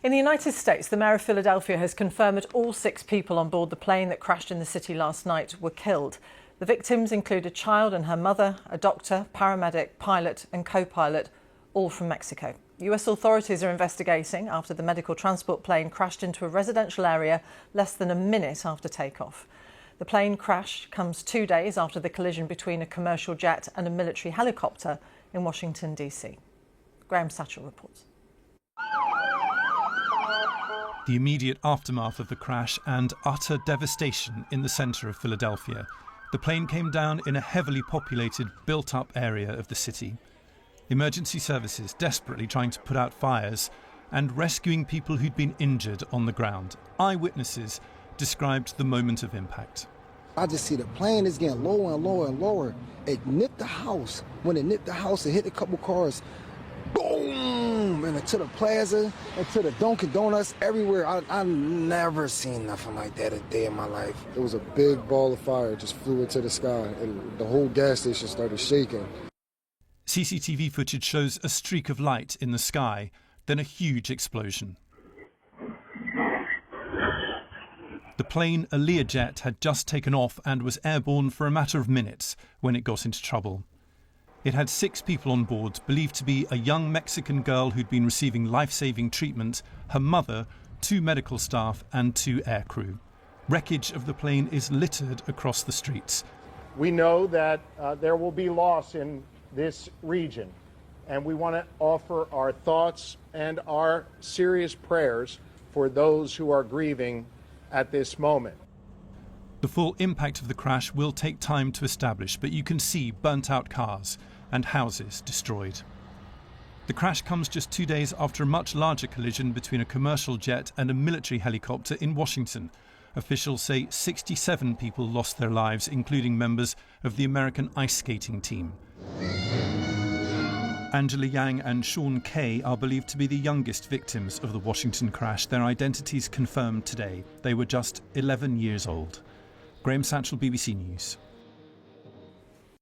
In the United States, the mayor of Philadelphia has confirmed that all 6 people on board the plane that crashed in the city last night were killed. The victims include a child and her mother, a doctor, paramedic, pilot and co-pilot, all from Mexico. US authorities are investigating after the medical transport plane crashed into a residential area less than a minute after takeoff. The plane crash comes 2 days after the collision between a commercial jet and a military helicopter in Washington, D.C. Graham Satchell reports. The immediate aftermath of the crash and utter devastation in the centre of Philadelphia. The plane came down in a heavily populated, built-up area of the city. Emergency services desperately trying to put out fires and rescuing people who'd been injured on the ground. Eyewitnesses described the moment of impact. I just see the plane is getting lower and lower and lower. It nipped the house. When it nipped the house, it hit a couple cars. Boom! And into the plaza, into the Dunkin' Donuts, everywhere. I've never seen nothing like that a day in my life. It was a big ball of fire. It just flew into the sky, and the whole gas station started shaking. CCTV footage shows a streak of light in the sky, then a huge explosion. The plane, a Learjet, had just taken off and was airborne for a matter of minutes when it got into trouble. It had 6 people on board, believed to be a young Mexican girl who'd been receiving life-saving treatment, her mother, 2 medical staff and 2 aircrew. Wreckage of the plane is littered across the streets. We know that there will be loss in this region, and we want to offer our thoughts and our serious prayers for those who are grieving at this moment. The full impact of the crash will take time to establish, but you can see burnt-out cars and houses destroyed. The crash comes just 2 days after a much larger collision between a commercial jet and a military helicopter in Washington. Officials say 67 people lost their lives, including members of the American ice skating team. Angela Yang and Sean Kay are believed to be the youngest victims of the Washington crash. Their identities confirmed today. They were just 11 years old. Graham Satchell, BBC News.